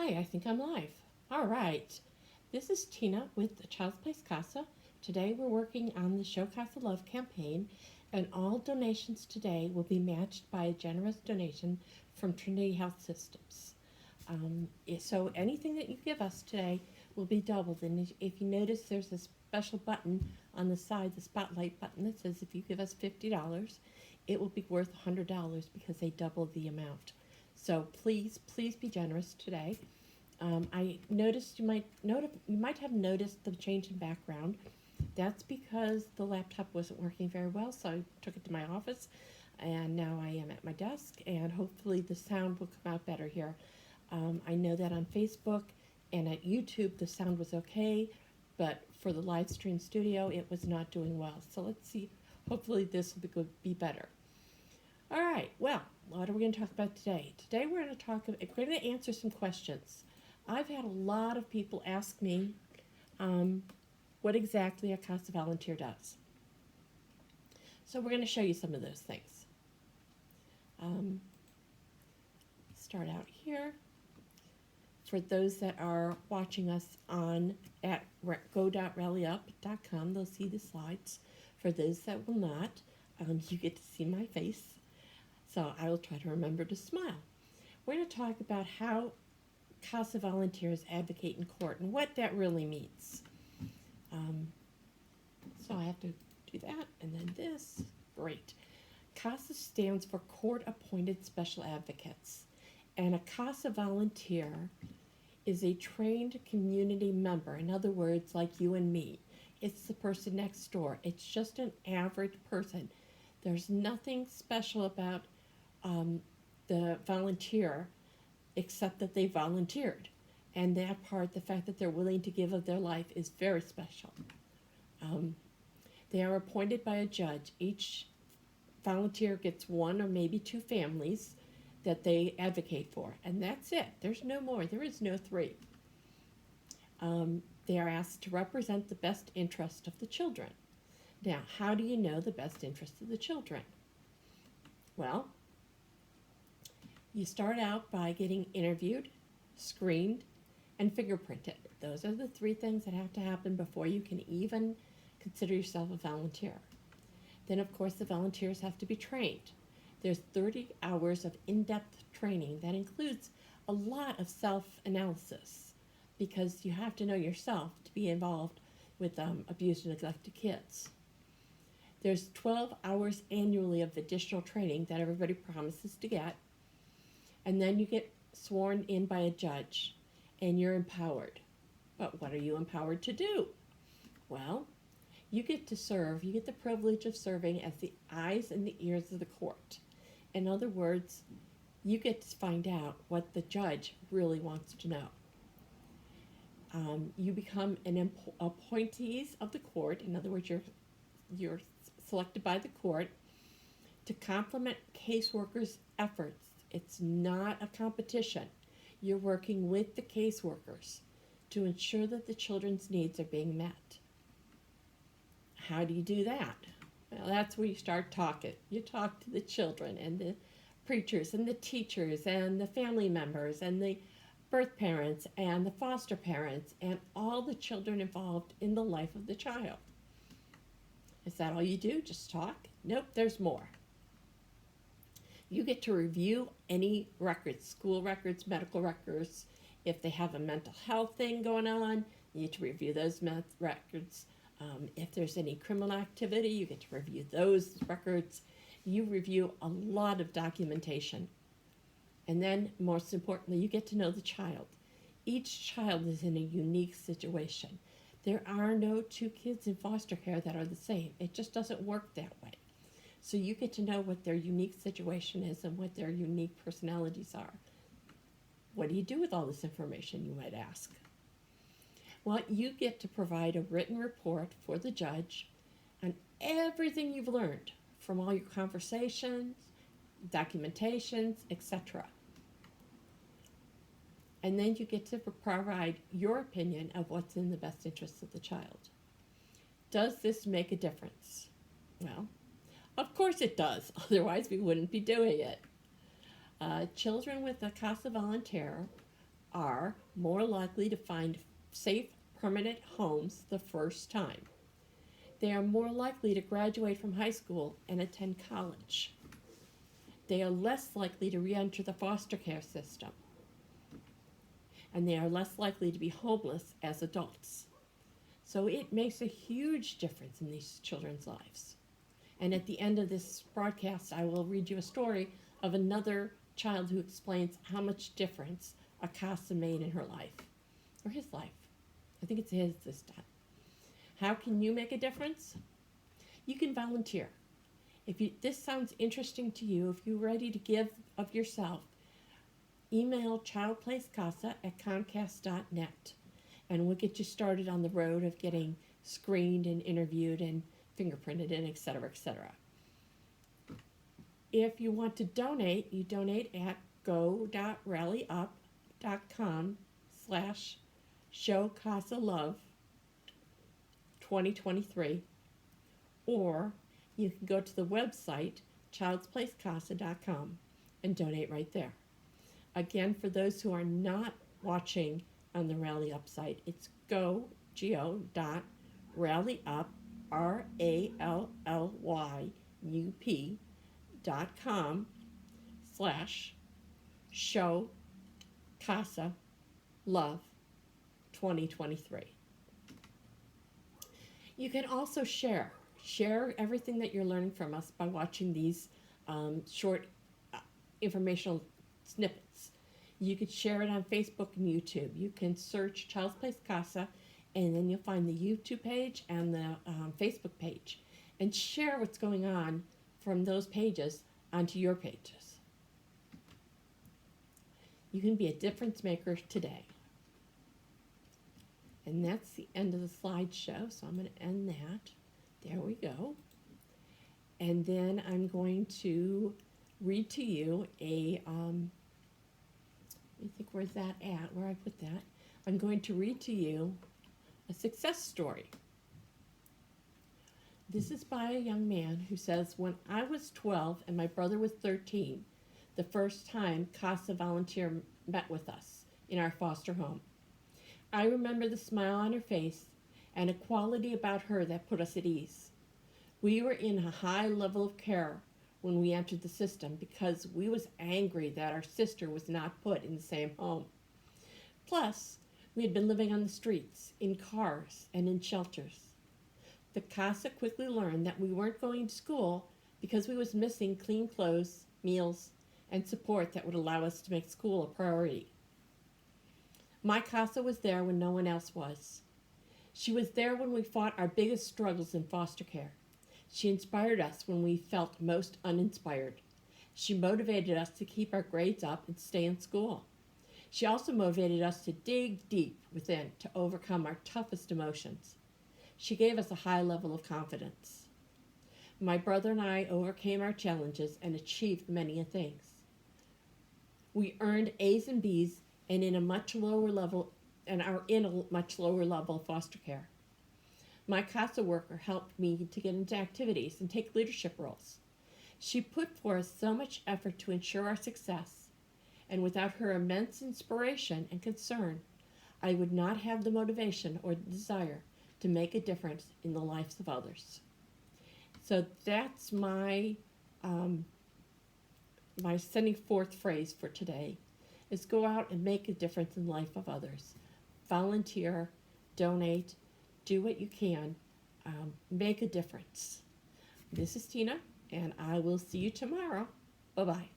Hi, I think I'm live. All right. This is Tina with the Child's Place CASA. Today we're working on the Show CASA Love campaign, and all donations today will be matched by a generous donation from Trinity Health Systems. So anything that you give us today will be doubled. And if you notice, there's a special button on the side, the spotlight button that says if you give us $50, it will be worth $100 because they double the amount. So please be generous today. I noticed you might have noticed the change in background. That's because the laptop wasn't working very well, so I took it to my office, and now I am at my desk, and hopefully the sound will come out better here. I know that on Facebook and at YouTube the sound was okay, but for the live stream studio it was not doing well. So let's see. Hopefully this will be better. All right. Well, what are we going to talk about today? Today we're going to answer some questions. I've had a lot of people ask me what exactly a CASA volunteer does. So we're going to show you some of those things. Start out here. For those that are watching us at go.rallyup.com, they'll see the slides. For those that will not, you get to see my face. So I will try to remember to smile. We're going to talk about how CASA volunteers advocate in court and what that really means. So I have to do that, and then this. Great. CASA stands for Court Appointed Special Advocates, and a CASA volunteer is a trained community member. In other words, like you and me. It's the person next door. It's just an average person. There's nothing special about the volunteer except that they volunteered. And that part, the fact that they're willing to give of their life, is very special. They are appointed by a judge. Each volunteer gets one or maybe two families that they advocate for, and that's it. There's no more. There is no three. They are asked to represent the best interest of the children. Now, how do you know the best interest of the children? Well, you start out by getting interviewed, screened, and fingerprinted. Those are the three things that have to happen before you can even consider yourself a volunteer. Then, of course, the volunteers have to be trained. There's 30 hours of in-depth training that includes a lot of self-analysis, because you have to know yourself to be involved with abused and neglected kids. There's 12 hours annually of additional training that everybody promises to get, and then you get sworn in by a judge, and you're empowered. But what are you empowered to do? Well, you get to serve. You get the privilege of serving as the eyes and the ears of the court. In other words, you get to find out what the judge really wants to know. You become an appointees of the court. In other words, you're selected by the court to complement caseworkers' efforts. It's not a competition. You're working with the caseworkers to ensure that the children's needs are being met. How do you do that? Well, that's where you start talking. You talk to the children and the preachers and the teachers and the family members and the birth parents and the foster parents and all the children involved in the life of the child. Is that all you do? Just talk? Nope, there's more. You get to review any records, school records, medical records. If they have a mental health thing going on, you need to review those records. If there's any criminal activity, you get to review those records. You review a lot of documentation. And then, most importantly, you get to know the child. Each child is in a unique situation. There are no two kids in foster care that are the same. It just doesn't work that way. So you get to know what their unique situation is and what their unique personalities are. What do you do with all this information, you might ask? Well, you get to provide a written report for the judge on everything you've learned from all your conversations, documentations, etc. And then you get to provide your opinion of what's in the best interest of the child. Does this make a difference? Well, of course it does. Otherwise, we wouldn't be doing it. Children with a CASA volunteer are more likely to find safe, permanent homes the first time. They are more likely to graduate from high school and attend college. They are less likely to re-enter the foster care system. And they are less likely to be homeless as adults. So it makes a huge difference in these children's lives. And at the end of this broadcast, I will read you a story of another child who explains how much difference a CASA made in her life, or his life. I think it's his this time. How can you make a difference? You can volunteer. If this sounds interesting to you, if you're ready to give of yourself, email childplacecasa@comcast.net, and we'll get you started on the road of getting screened and interviewed and fingerprinted and et cetera, et cetera. If you want to donate, you donate at go.rallyup.com/Show CASA Love 2023, or you can go to the website childsplacecasa.com and donate right there. Again, for those who are not watching on the Rally Up site, it's go.rallyup.com/Show CASA Love 2023. You can also share everything that you're learning from us by watching these short informational snippets. You could share it on Facebook and YouTube. You can search Child's Place CASA, and then you'll find the YouTube page and the Facebook page, and share what's going on from those pages onto your pages. You can be a difference maker today. And that's the end of the slideshow, so I'm going to end that. There we go. And then I'm going to read to you a, let me think, where's that at, where I put that. I'm going to read to you a success story. This is by a young man who says, when I was 12 and my brother was 13, the first time CASA volunteer met with us in our foster home. I remember the smile on her face and a quality about her that put us at ease. We were in a high level of care when we entered the system because we was angry that our sister was not put in the same home. Plus, we had been living on the streets, in cars, and in shelters. The CASA quickly learned that we weren't going to school because we was missing clean clothes, meals, and support that would allow us to make school a priority. My CASA was there when no one else was. She was there when we fought our biggest struggles in foster care. She inspired us when we felt most uninspired. She motivated us to keep our grades up and stay in school. She also motivated us to dig deep within to overcome our toughest emotions. She gave us a high level of confidence. My brother and I overcame our challenges and achieved many things. We earned A's and B's and are in a much lower level foster care. My CASA worker helped me to get into activities and take leadership roles. She put forth so much effort to ensure our success, and without her immense inspiration and concern, I would not have the motivation or the desire to make a difference in the lives of others. So that's my sending forth phrase for today, is go out and make a difference in the life of others. Volunteer, donate, do what you can, make a difference. This is Tina, and I will see you tomorrow. Bye-bye.